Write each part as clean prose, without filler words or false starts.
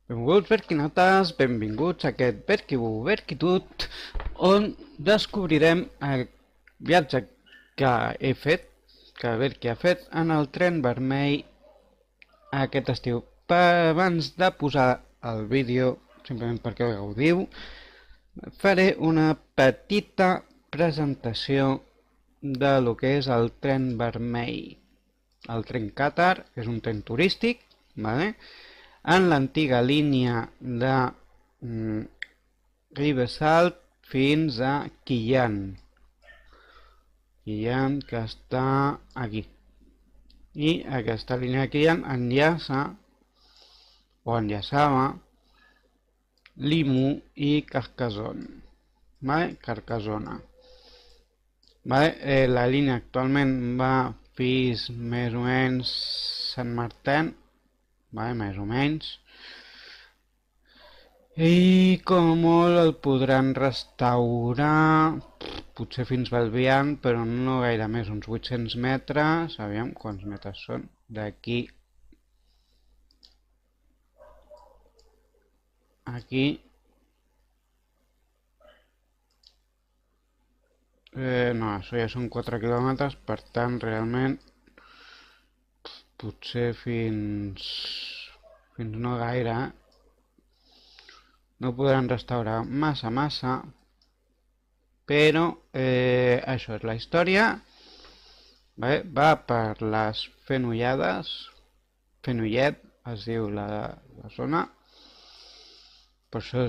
Benvolguts berquinotes, benvinguts a aquest Berquibu Berquitut, on descobrirem el viatge que he fet, que Berqui ha fet en el tren vermell aquest estiu. Abans de posar el vídeo, simplement perquè el gaudiu, faré una petita presentació de lo que és el tren vermell. El tren Qatar és un tren turístic, ¿vale? En l'antiga línia de Rivesalta fins a Quillan. Quillan, que està aquí. I aquesta línia de Quillan enllaça o enllaçava Limu i Carcassonne. ¿Vale? Carcassona. ¿Vale? La línia actualment va fins més o menys Sant Martin, ¿vale? Més o menys. I com a molt el podran restaurar, potser fins Balbiant, però no gaire més, uns 800 metres. Aviam quants metres són d'aquí aquí. No, això ja són 4 quilòmetres, per tant, realment, potser fins no gaire, no podran restaurar massa, però això és la història. Va per les Fenollades, Fenollet es diu la zona, per això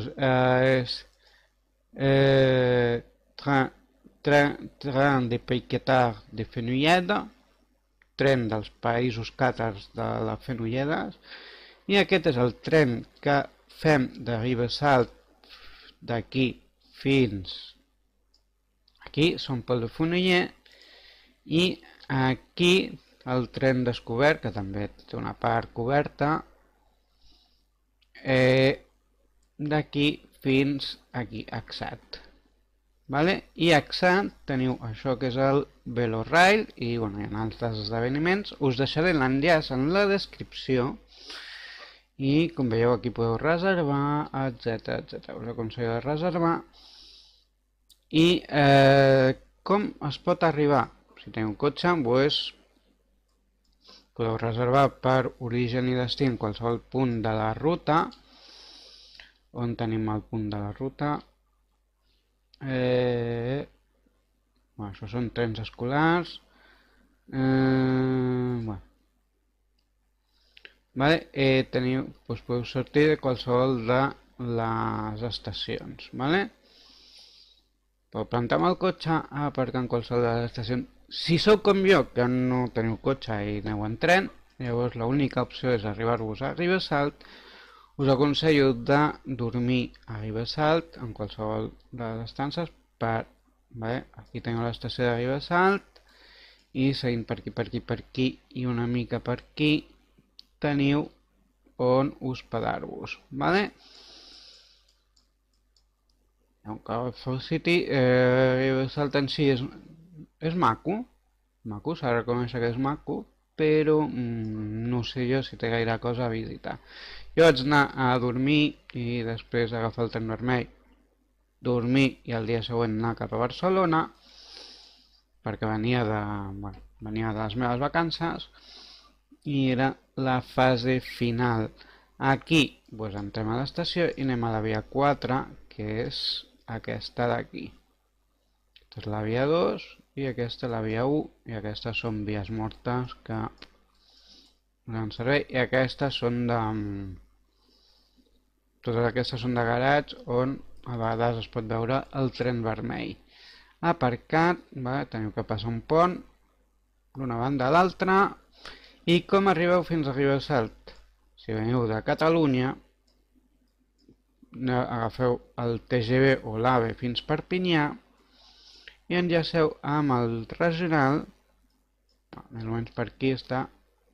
és tren de Pays de Fenolleda, tren dels països càtars de les Fenolledes, i aquest és el tren que fem de Rivesalta d'aquí fins aquí, Sant Pol de Fenollet, i aquí el tren descobert, que també té una part coberta, d'aquí fins aquí, Axat. Vale? I a Axat teniu això que és el Velorail i bueno, hi ha altres esdeveniments. Us deixaré l'enllaç en la descripció i com veieu aquí podeu reservar, etc. Us aconsello de reservar. I com es pot arribar? Si teniu cotxe, doncs podeu reservar per origen i destí en qualsevol punt de la ruta. On tenim el punt de la ruta? Bueno, això són trens escolars. Bueno. Vale? Doncs podeu sortir de qualsevol de les estacions. Vale? Podeu plantar amb el cotxe, aparcar en qualsevol de les estacions. Si sou com jo, que no teniu cotxe i aneu en tren, llavors l'única opció és arribar-vos a Rivesalta. Us aconsello de dormir a Rivesalta, en qualsevol de les estances, vale? Aquí teniu l'estació de Rivesalta, i seguint per aquí i una mica per aquí, teniu on hospedar-vos. Vale? Cal City, Rivesalta en si és maco, s'ha de reconèixer que és maco, però no sé jo si té gaire cosa a visitar. Jo vaig anar a dormir i després agafar el tren vermell, dormir i el dia següent anar cap a Barcelona, perquè venia de les meves vacances i era la fase final. Aquí doncs entrem a l'estació i anem a la via 4, que és aquesta d'aquí. Aquesta és la via 2 i aquesta la via 1, i aquestes són vies mortes que donen servei, i aquestes són de... Totes aquestes són de garatge on a vegades es pot veure el tren vermell. Aparcat, teniu que passar un pont d'una banda a l'altra. I com arribeu fins a Rivesalta? Si veniu de Catalunya, agafeu el TGV o l'AVE fins Perpinyà i enllaceu amb el regional. Més o menys per aquí està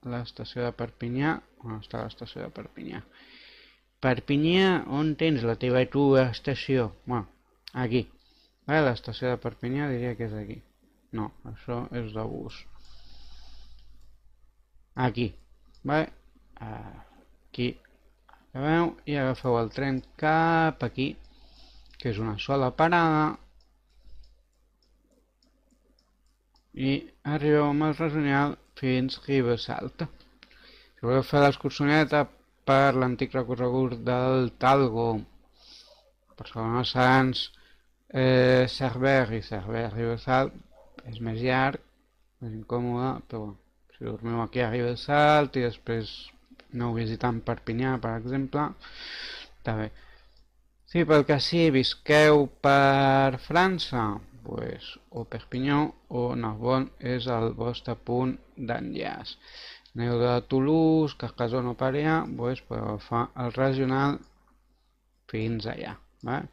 l'estació de Perpinyà. On està l'estació de Perpinyà? Perpinyà, on tens la teva estació? Bueno, aquí. L'estació de Perpinyà diria que és aquí. No, això és de bus. Aquí. Aquí Ja veu? I agafeu el tren cap aquí, que és una sola parada, i arribeu amb el Resonial fins Ribesalta. Si voleu fer l'excursioneta per l'antic recorregut del Talgo, Barcelona Sants, Cerver i Cerver Ribesalta, és més llarg, més incòmode, però bueno, si dormiu aquí a Ribesalta i després aneu visitant Perpinyà, per exemple, està bé. Si pel que sí visqueu per França, pues, o Perpinyà o Narbonne és el vostre punt d'enllaç. Aneu de Toulouse, Carcassonne o Paria, pues, podeu agafar el regional fins allà. Va?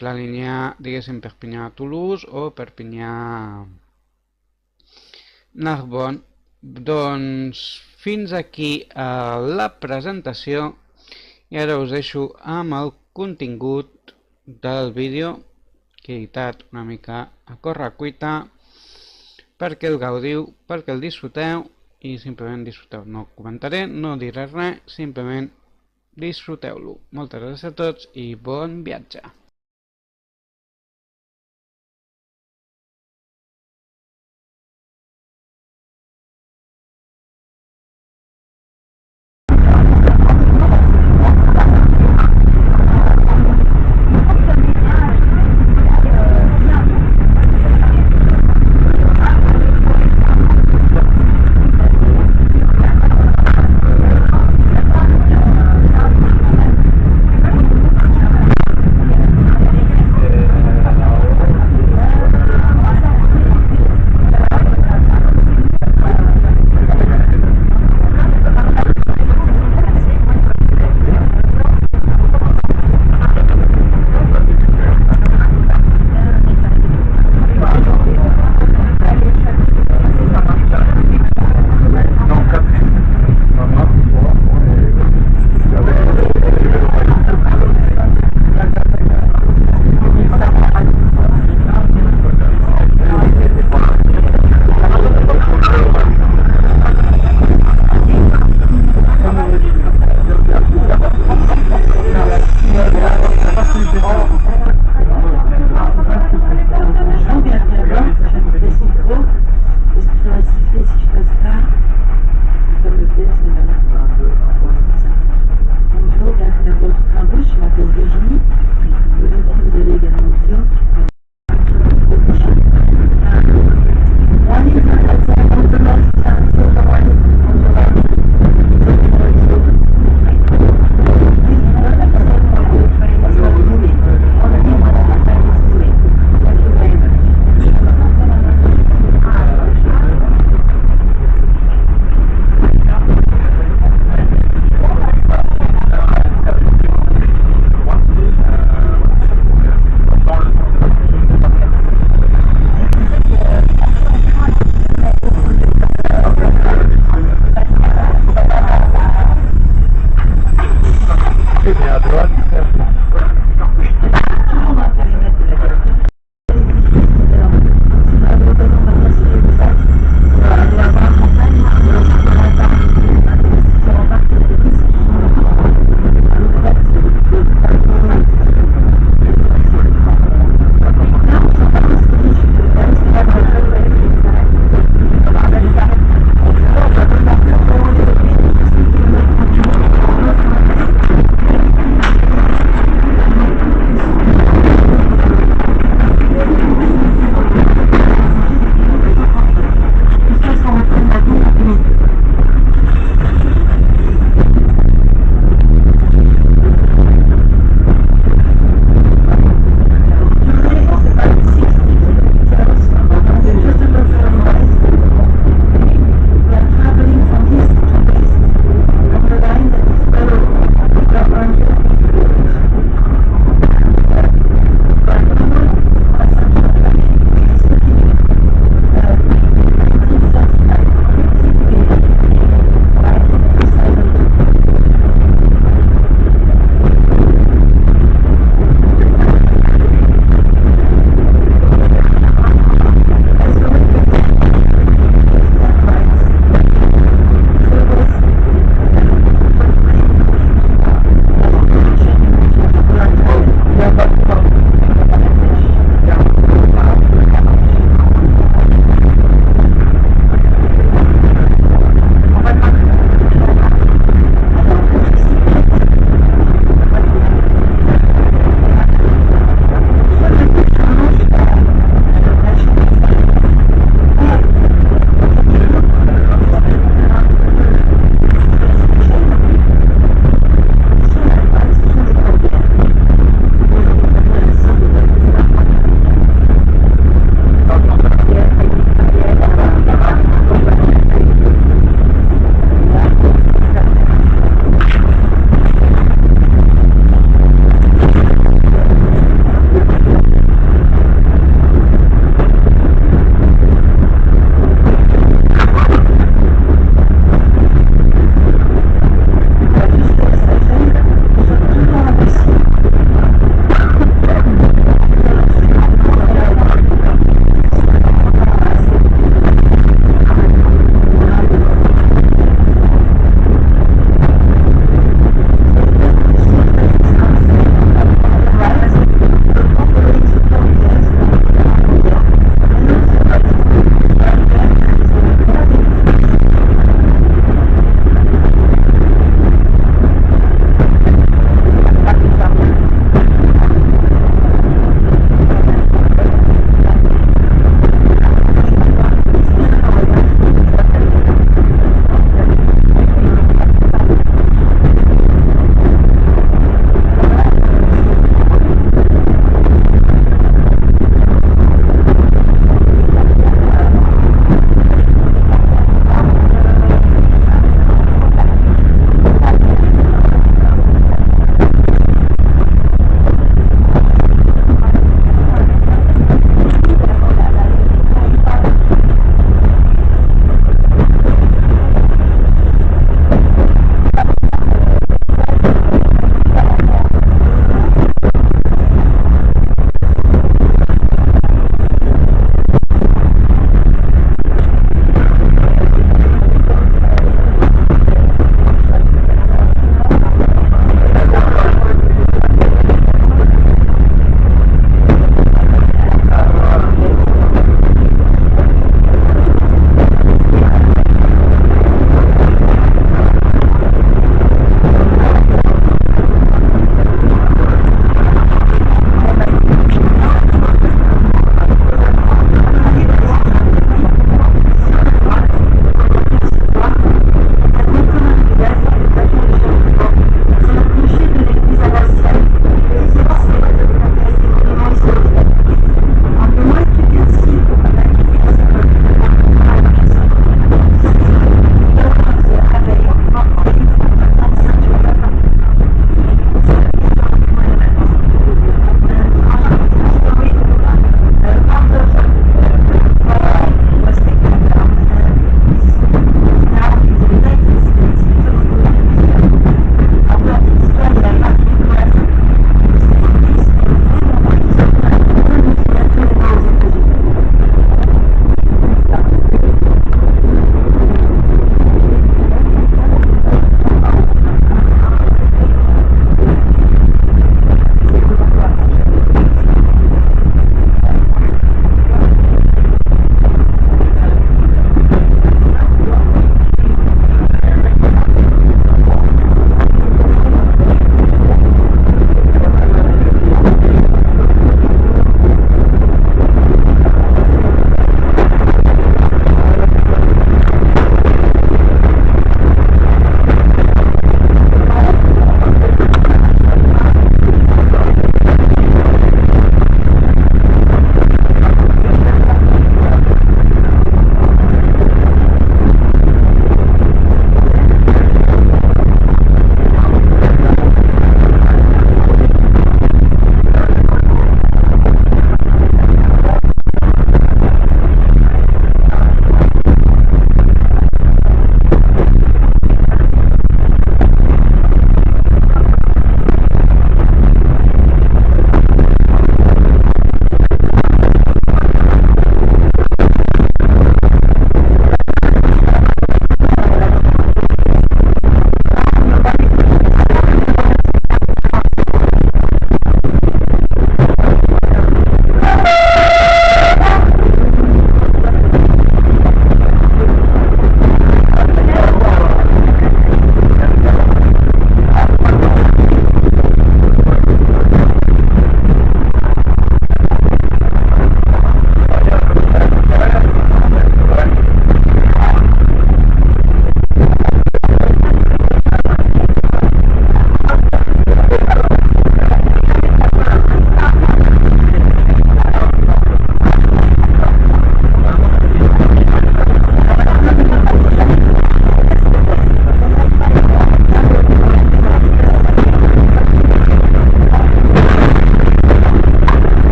La línia, diguéssim, Perpinyà-Toulouse o Perpinyà-Narbonne. Doncs fins aquí la presentació i ara us deixo amb el contingut del vídeo que he editat una mica a correcuita perquè el gaudiu, perquè el disfruteu i simplement disfruteu. No comentaré, no diré res, simplement disfruteu-lo. Moltes gràcies a tots i bon viatge!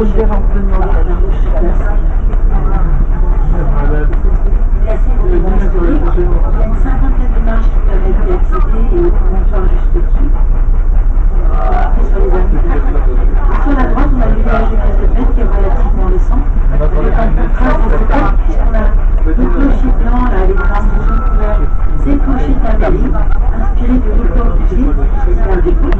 Roger Antonio Canados sur place. Il y a une cinquantaine de marches qui peuvent être accédées et au promontoire juste au-dessus. Sur les avenue. Sur la droite, on a le village de Castelbeth qui est relativement récent, avec un contraste de cette puisqu'on a le clocher blanc, là, avec des armes jaune couleur, c'est le clocher d'Amélie, inspiré de Victor Dubuis, c'est un dépôt.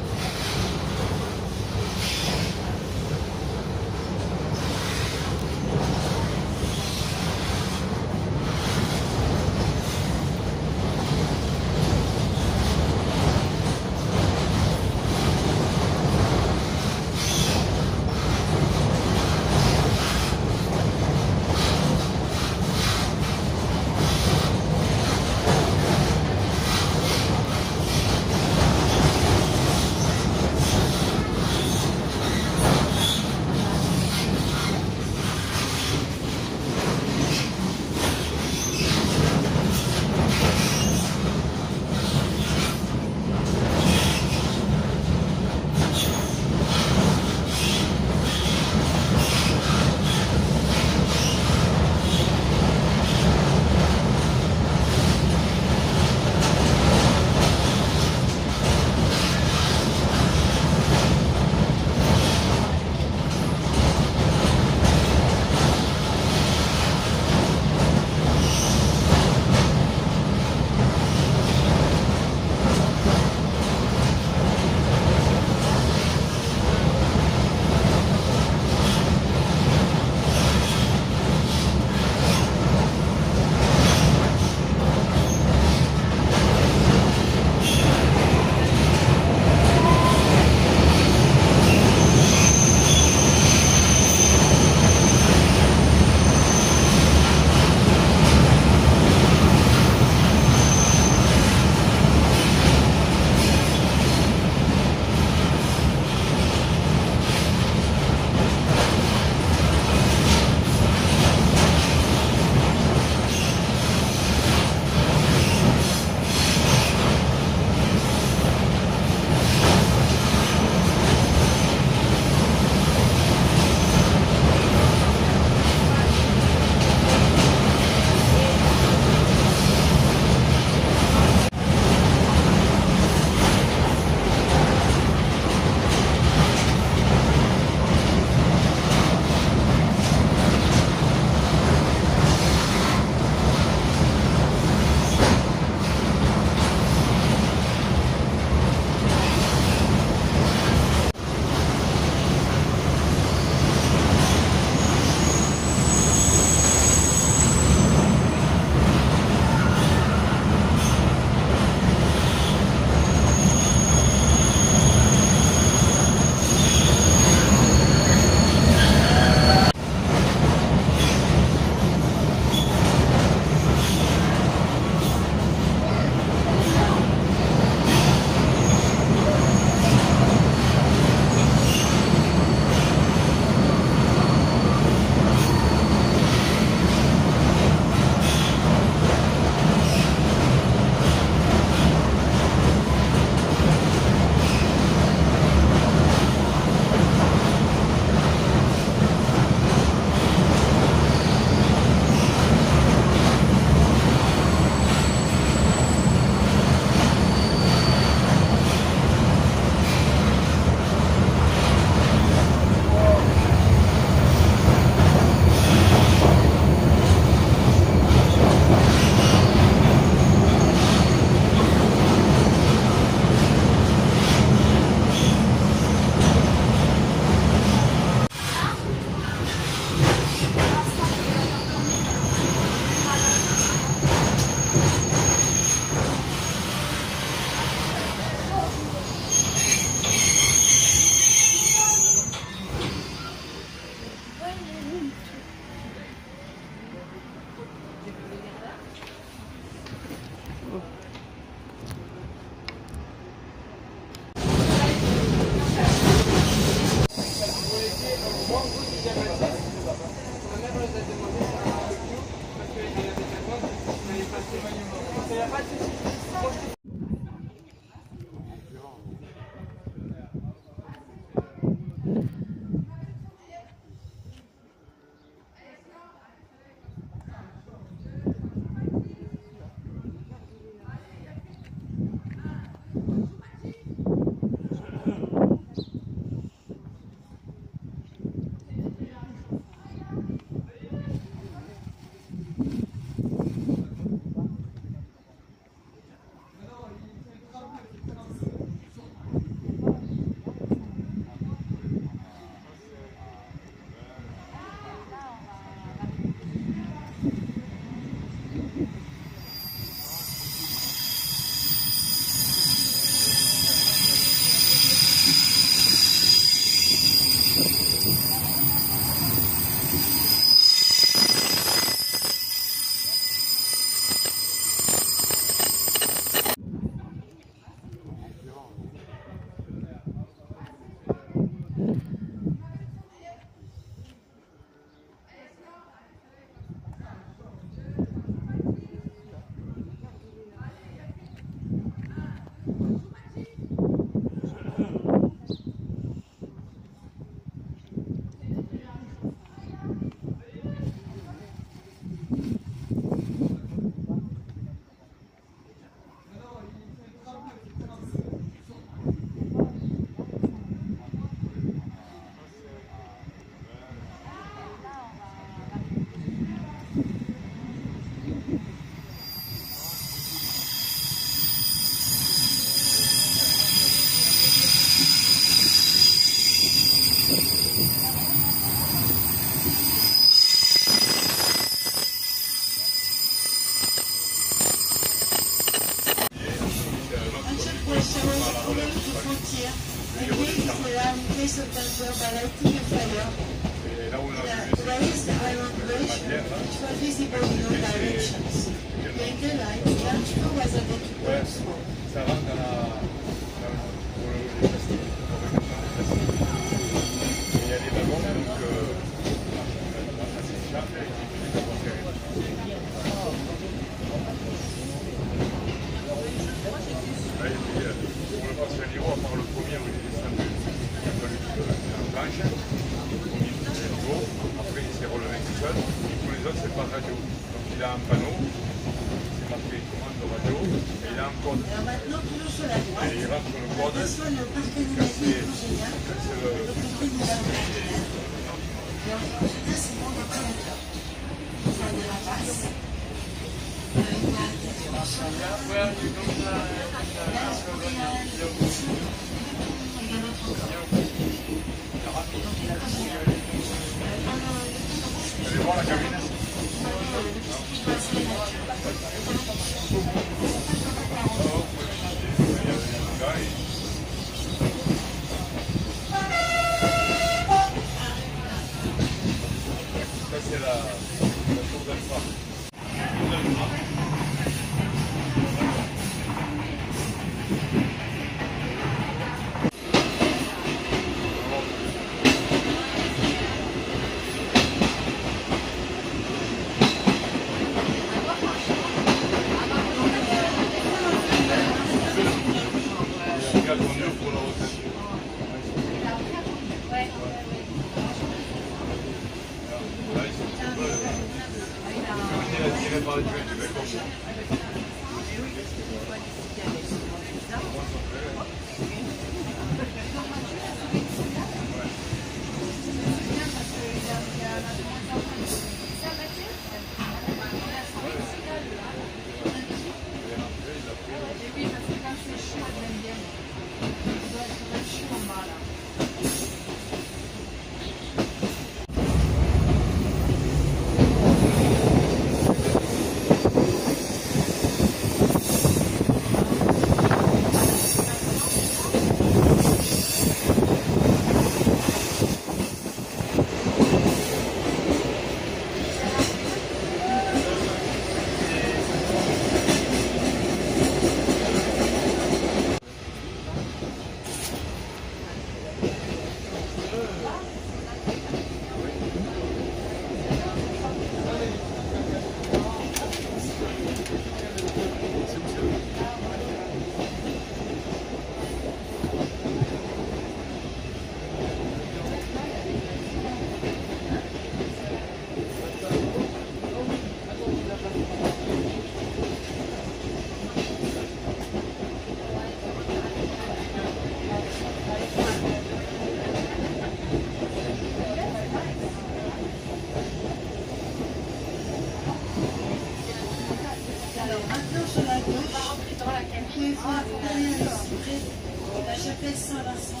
il faut derrière ici, près de la chapelle Saint-Vincent.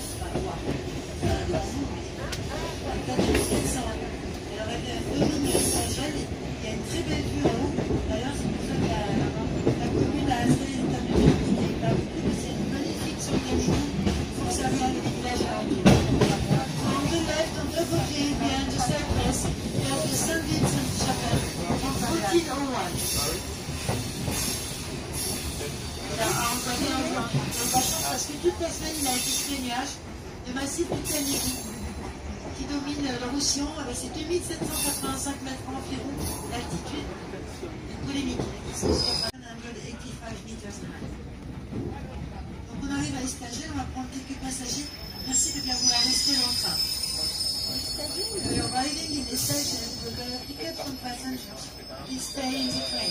Alors, elle domine Saint-Gel, il y a une très belle vue en haut. D'ailleurs, c'est pour ça que la commune a installé une table de musique qui est pas beaucoup, c'est une magnifique organisation pour servir le village à Angers. On the left, on top of you, behind the cypress, we have the St. Vincent Chapel, on 1401. On va bien en juin. On a chance parce que toute la semaine, il a été sous les nuages, de massif britannique qui domine le Roussillon avec ses 2785 mètres environ d'altitude. Une polémique qui sont sur 185 meters high. Donc on arrive à Estagel, on va prendre quelques passagers. Merci de bien vouloir rester dans le train. We are arriving in Estagel, we're going to pick up some passengers. Please stay in the train.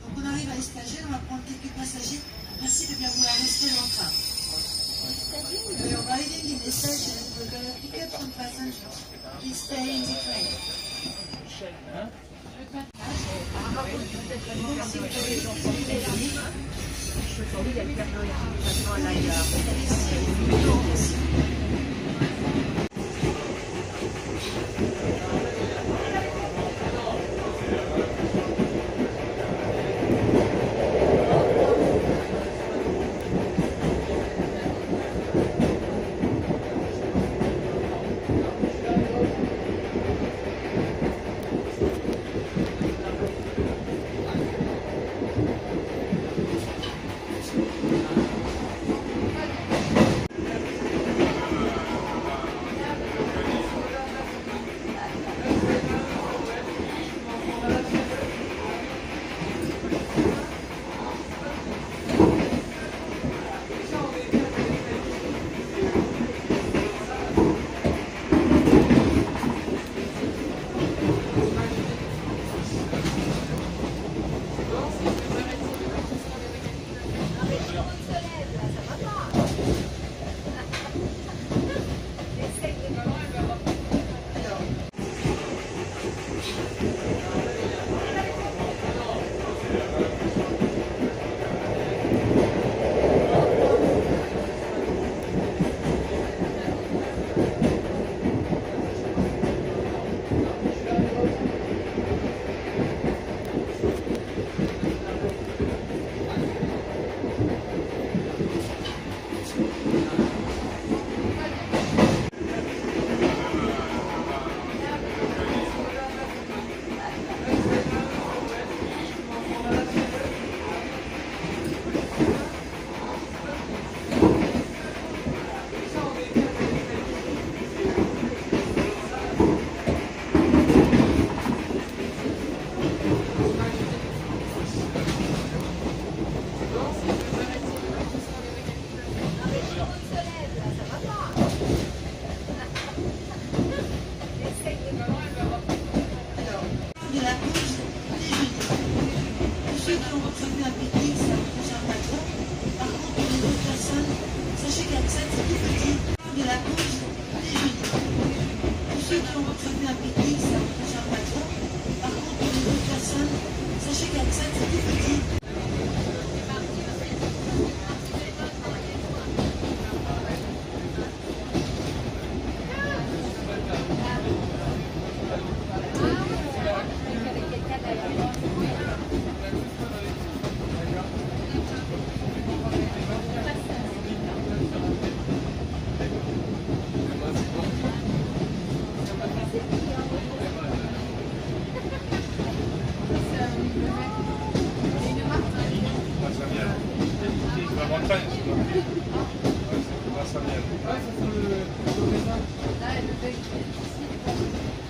Donc on arrive à Estagel, on va prendre quelques passagers. Merci de bien vouloir rester dans le train. We are arriving in Estagel, we're going to pick up some passengers. Please stay in the train.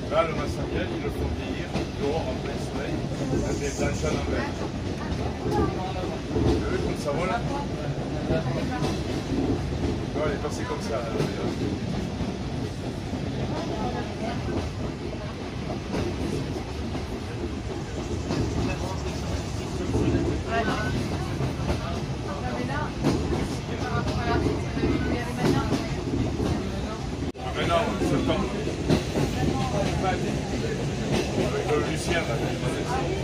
Là, le Massamiel, ils le font vieillir dehors en plein soleil, avec des planches en envers. Vous avez comme ça vole? Non, elle est passée comme ça. Maintenant, septembre. Avec Lucien, là, il connaît.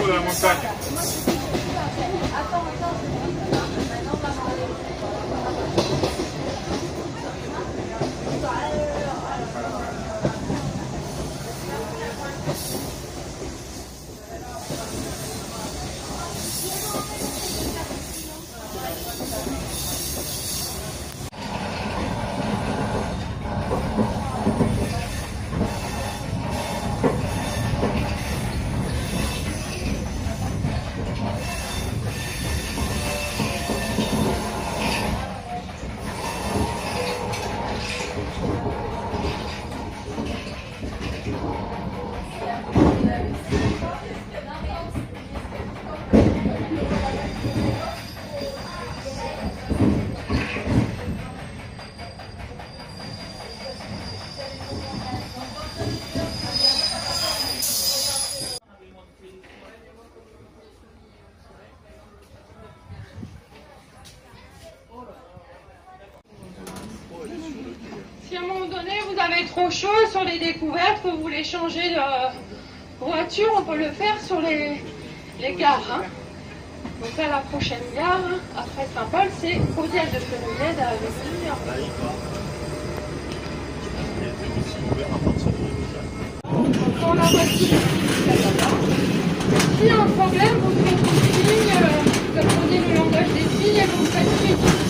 de la montaña. trop chaud sur les découvertes, que vous voulez changer de voiture, on peut le faire sur les gares. Hein. Donc là, la prochaine gare, après Saint-Paul, c'est Caudiel de Fenouillède à Vestimir. Quand la voiture s'il y a un problème, vous faites signe, vous apprenez le langage des signes et vous faites signe.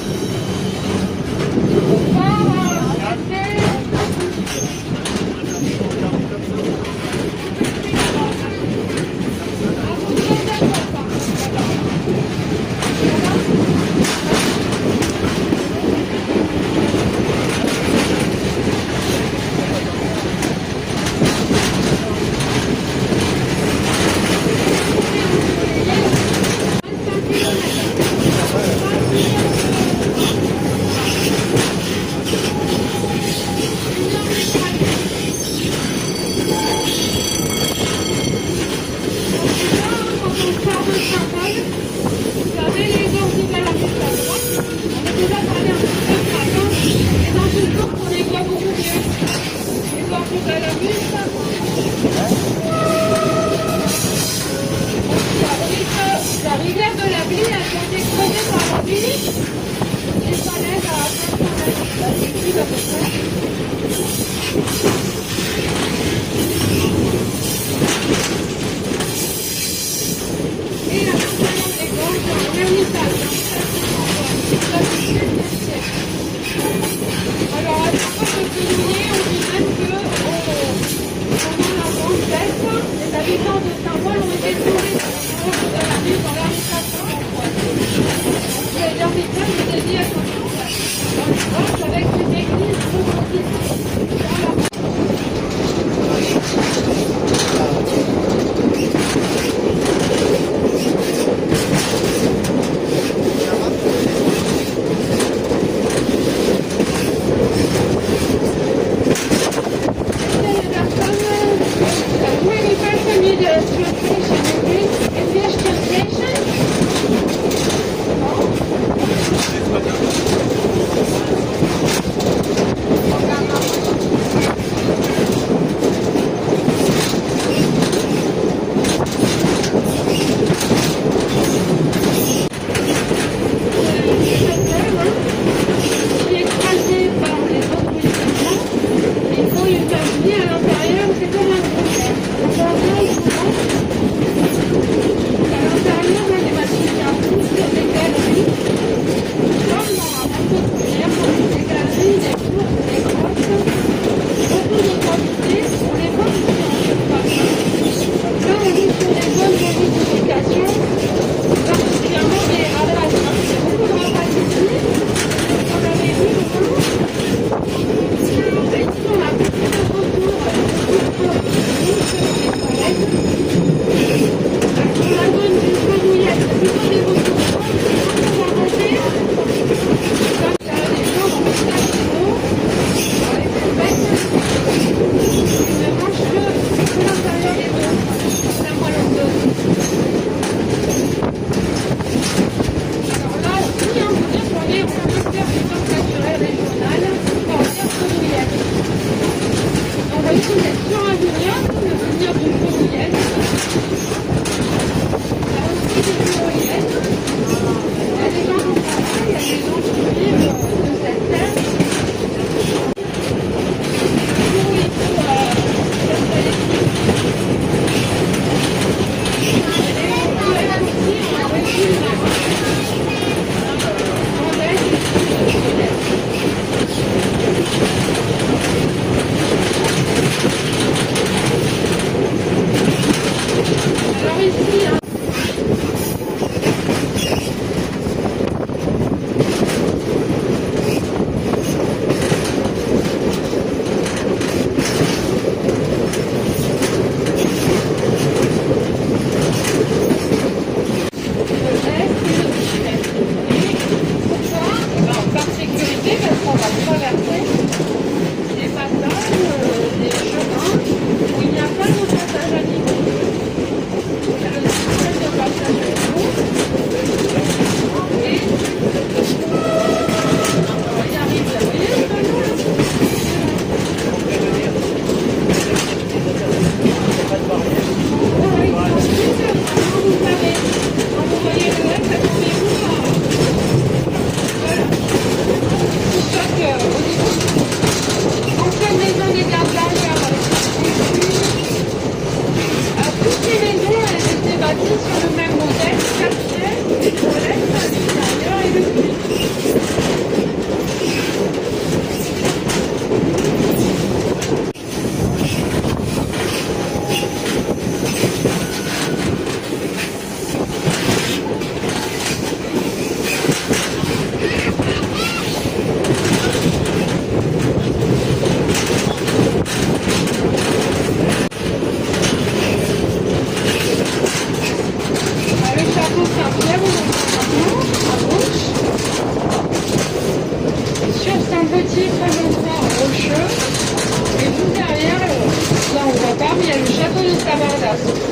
le château de Sabardas aussi.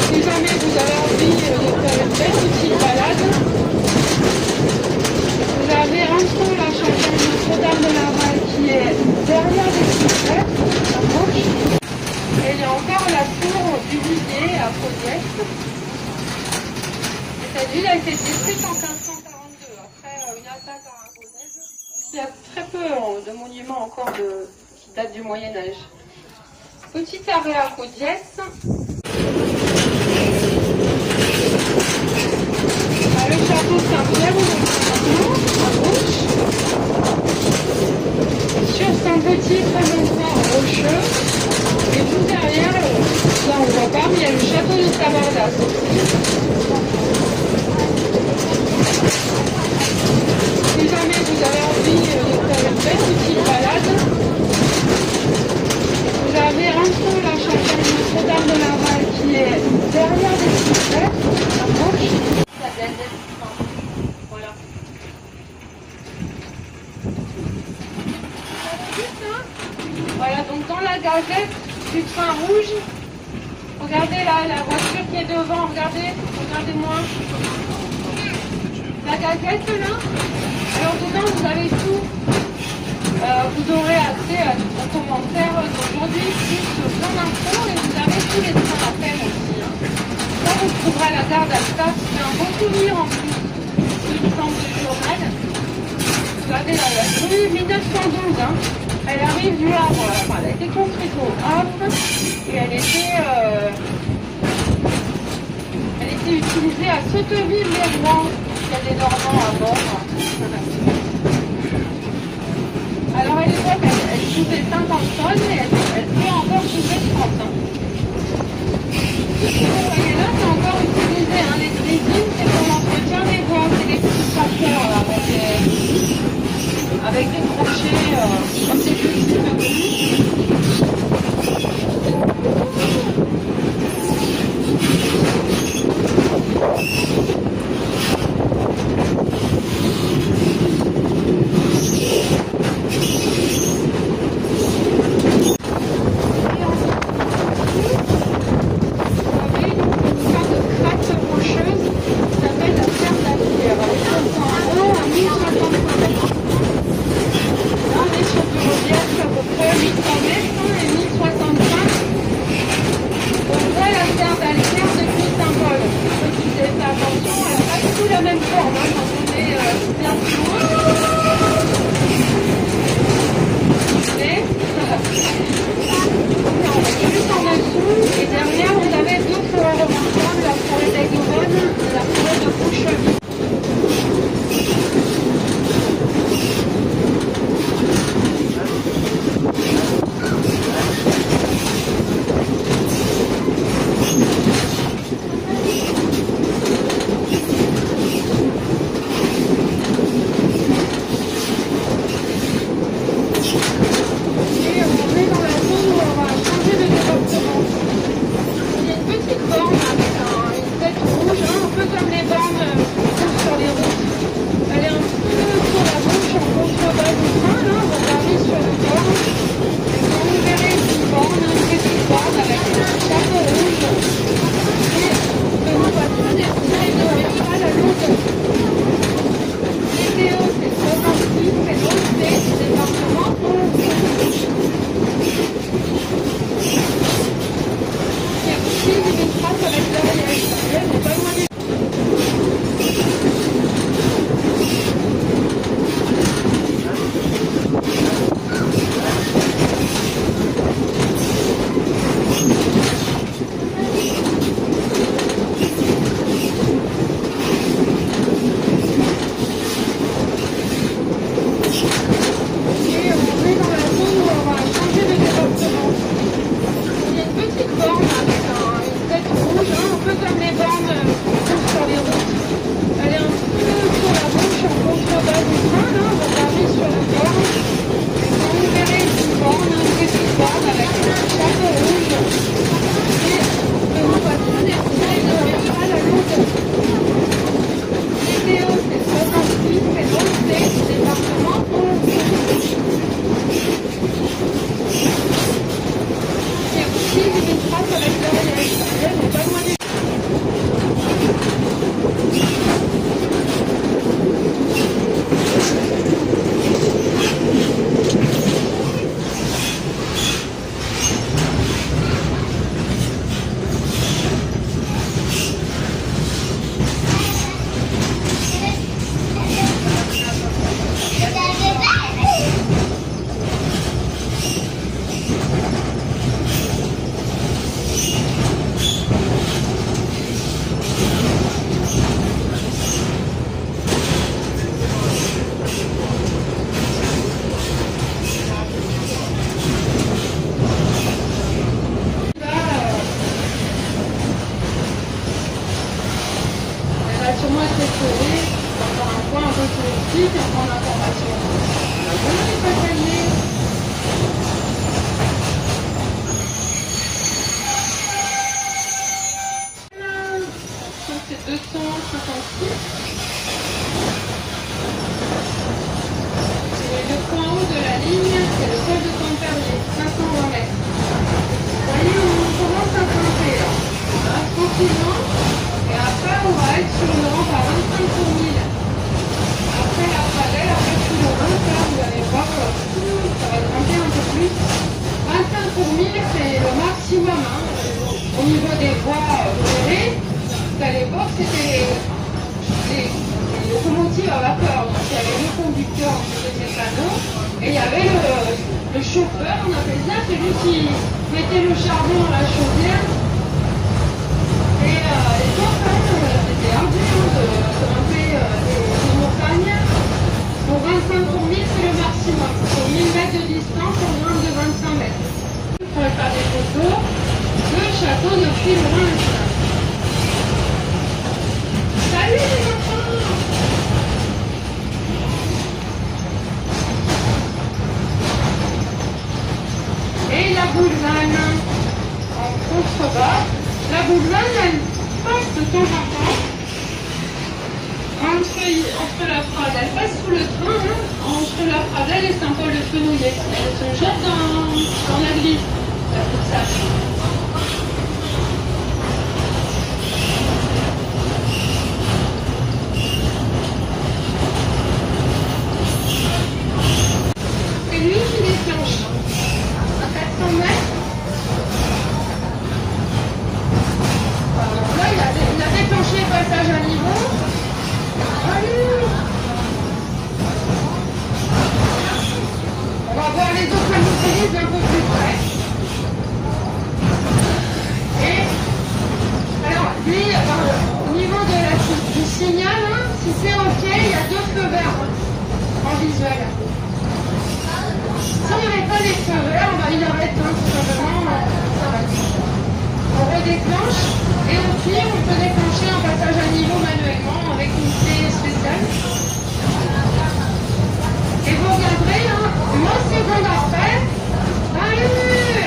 Si jamais vous avez envie de faire une belle petite balade, vous avez entre la chapelle Notre-Dame de Laval qui est derrière les cyprès, à gauche. Et il y a encore la tour du musée à Podiès. Cette ville a été détruite en 1542, après une attaque aragonaise. Il y a très peu de monuments encore qui datent du Moyen-Âge. Petit arrêt à Podiès. Le château Saint-Pierre, à gauche. Sur son petit promontoire rocheux. Et tout derrière, là on ne voit pas, mais il y a le château de Sabardas aussi. Si jamais vous avez envie de faire une belle petite balade, vous avez entre la chapelle Notre-Dame de Laval qui est derrière les cyprès, à gauche. Voilà. Voilà, donc dans la gazette du train rouge, regardez là, la voiture qui est devant, regardez-moi. La gazette là, alors dedans vous avez tout. Vous aurez accès aux commentaires d'aujourd'hui, plus plein d'infos, et vous avez tous les trains à faire aussi. Là vous trouverez la gare d'Alsace, c'est un bon souvenir en plus, une forme de journal. Vous avez la rue 1912, elle arrive du Havre, elle a été construite au Havre, et elle était utilisée à Sotteville-les-Rois, il y a des Normands à bord. Alors à l'époque, elle soulevait 50 tonnes et elle peut encore soulever 30. Vous voyez là, c'est encore utilisé. Les drésines, c'est pour l'entretien des voies. C'est des petits tracteurs là, avec des crochets, comme des petits de plus. 25 pour 1000, c'est le maximum hein, au niveau des voies gérées. À l'époque, c'était les locomotives à vapeur. Donc il y avait le conducteur, c'était le mécano, et il y avait le chauffeur, on appelle ça, celui qui mettait le charbon dans la chaudière. Et les montagnes, c'était ardu de grimper des montagnes. Pour 25 pour 1000, c'est le maximum. Pour 1000 mètres de distance, on moins de 25 mètres. On pourrait faire des photos de château de Fillerin. Salut les enfants! Et la Boulevane en contrebas. La Boulevane, elle passe de temps en temps entre la Pradelle. Elle passe sous le train, hein, entre la Pradelle et Saint-Paul-de-Fenouillet. Elle se jette dans la glisse. Ça. C'est lui qui déclenche. À 400 mètres. Là, il a déclenché le passage à niveau. Allez. On va voir les autres motoristes un peu plus près. Et alors, lui, au niveau du signal, hein, si c'est OK, il y a 2 feux verts en visuel. Si on n'avait pas les feux verts, il arrête hein, tout simplement. On redéclenche et au pire, on peut déclencher un passage à niveau manuellement avec une clé spéciale. Et vous regarderez, hein, 1 seconde après, allez!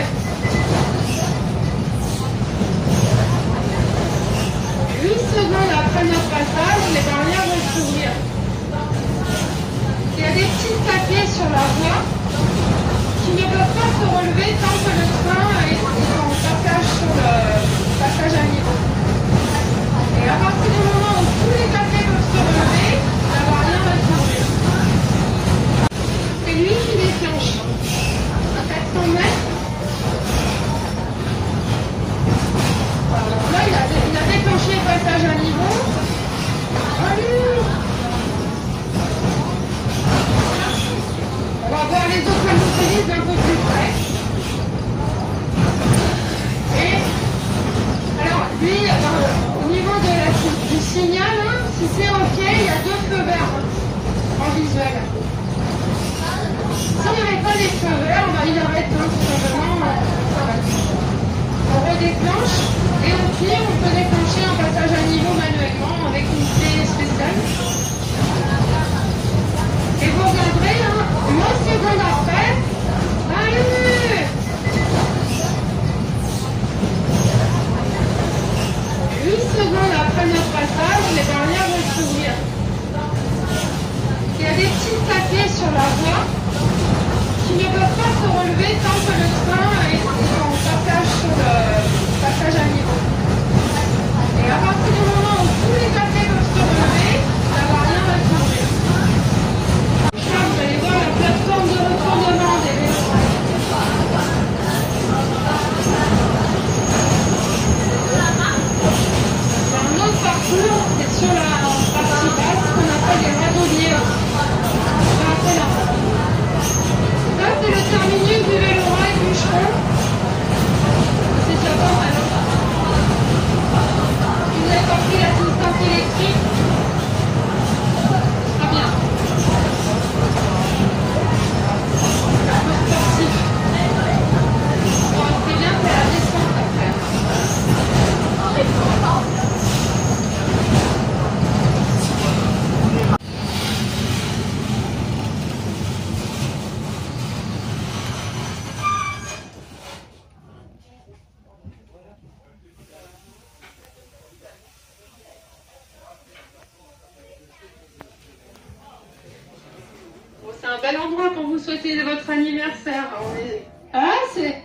8 secondes après notre passage, les barrières vont s'ouvrir. Il y a des petits papiers sur la voie qui ne peuvent pas se relever tant que le train est en passage sur le passage à niveau. Et à partir du moment où tous les papiers peuvent se relever, la barrière va s'ouvrir. C'est lui qui déclenche. À 400 mètres. Là, il a déclenché le passage à niveau. Allez! On va voir les autres motoristes un peu plus près. Et alors, lui, au niveau du signal, hein, si c'est OK, il y a 2 feux verts en visuel. Si on n'avait pas les feux verts, il arrête hein, tout simplement. On redéclenche et au pire, on peut déclencher un passage à niveau manuellement avec une clé spéciale. Et vous regarderez, hein, 1 seconde après, allez! 8 secondes après notre passage, les barrières vont s'ouvrir. Il y a des petits papiers sur la voie qui ne peuvent pas se relever tant que le train est en passage sur le passage à niveau. Et à partir du moment où tous les papiers peuvent se relever, la barrière va s'ouvrir. Là, vous allez voir la plateforme de retournement des vélos. C'est un autre parcours, c'est sur la partie basse qu'on appelle les radoliers. Ça, c'est le terminus du vélorail Bûcheron. C'est déjà pas mal. Vous avez compris l'assistance électrique. Très bien. Un peu sportif. Bon, c'est bien, c'est la descente après. Bon, c'est un bel endroit pour vous souhaiter votre anniversaire. On est... Ah, c'est...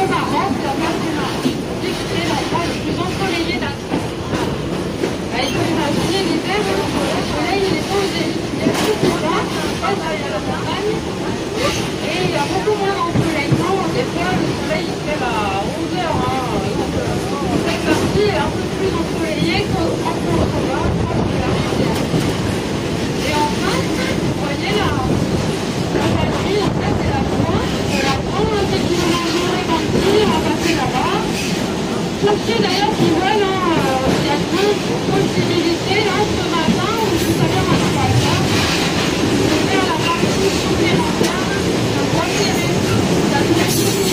Maroc, la place du Maroc. On dit que c'est l'endroit le plus ensoleillé d'Alsace. Il faut imaginer l'hiver, le soleil il est pas au zénith. Il y a tout au bas, pas derrière la montagne. Et il y a beaucoup moins d'ensoleillement. Des fois, le soleil il se lève à 11 heures. Cette partie est un peu plus ensoleillée qu'en contrebas, proche de la rivière. Et enfin, vous voyez la galerie, en fait, c'est la pointe. La pointe, c'est qui nous mangeons les cantines, on va passer là-bas. Tous ceux d'ailleurs qui veulent, il y a deux possibilités là ce matin ou juste à l'heure à la place. De faire la partie supplémentaire de bois serré. Ça nous fait fini.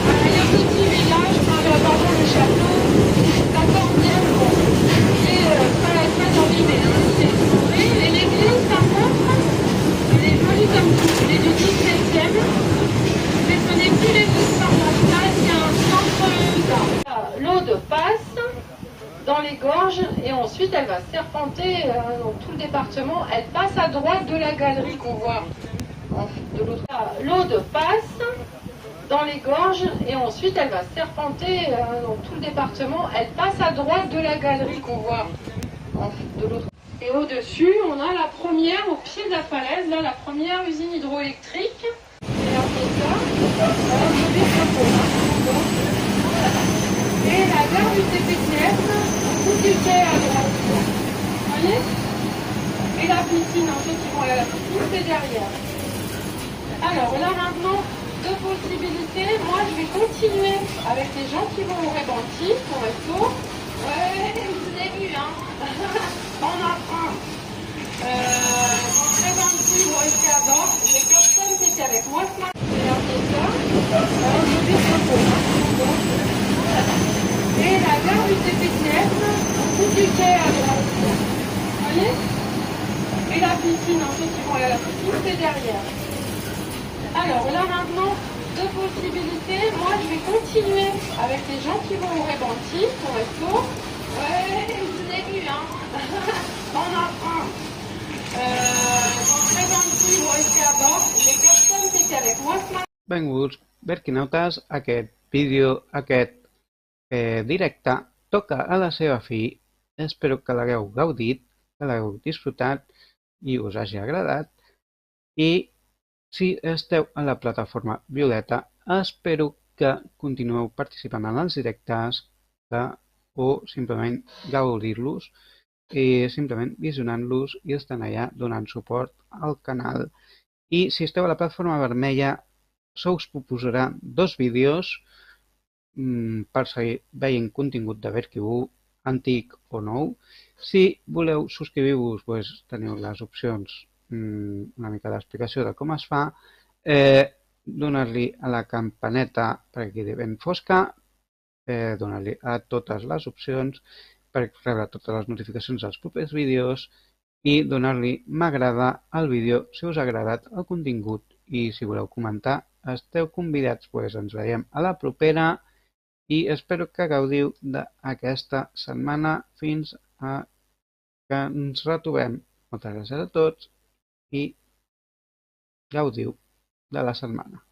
Voilà, il y a un petit village, pardon, le château, 14e, bon, qui est très abîmé, c'est exploré. Et l'église, par contre, elle est jolie comme tout, elle est du 17e. Mais ce n'est plus l'église paroissiale, c'est un centre d'art. L'Aude passe dans les gorges et ensuite elle va serpenter dans tout le département. Elle passe à droite de la galerie qu'on voit de l'autre. L'Aude passe dans les gorges et ensuite elle va serpenter dans tout le département. Elle passe à droite de la galerie qu'on voit de l'autre. Et au-dessus, on a la première, au pied de la falaise, là, la première usine hydroélectrique. Et là, et la gare du TPCF, tout du quai à droite. Vous voyez? Et la piscine, ceux qui vont aller à la piscine, c'est derrière. Alors là maintenant, deux possibilités. Moi je vais continuer avec les gens qui vont au Rébenty, au resto. Ouais, vous avez vu, hein. On apprend. Rébenty, vous restez à bord. Les personnes qui étaient avec moi ce matin, c'est leur ça. Je vais se reposer. Et la gare du TPCF, tout du quai à droite. Vous voyez? Et la piscine, ceux qui vont aller à la piscine, c'est derrière. Alors là maintenant, deux possibilités. Moi je vais continuer avec les gens qui vont au Rébenty, au resto. Ouais, vous avez vu, hein. On apprend. Rébenty, vous restez à bord. Les personnes qui étaient avec moi ce matin. Benvinguts, berquinautes, a aquest vídeo, aquest directe toca a la seva fi. Espero que l'hagueu gaudit, que l'hagueu disfrutat i us hagi agradat. I si esteu a la plataforma Violeta, espero que continueu participant en els directes o simplement gaudir-los i simplement visionant-los i estan allà donant suport al canal. I si esteu a la plataforma vermella, se us proposarà 2 vídeos per seguir veient contingut de VertiU, antic o nou. Si voleu subscriure-vos, doncs teniu les opcions, una mica d'explicació de com es fa, donar-li a la campaneta perquè quedi ben fosca, donar-li a totes les opcions per rebre totes les notificacions dels propers vídeos i donar-li m'agrada al vídeo si us ha agradat el contingut. I si voleu comentar, esteu convidats, doncs ens veiem a la propera i espero que gaudiu d'aquesta setmana fins a que ens retrobem. Moltes gràcies a tots i gaudiu de la setmana.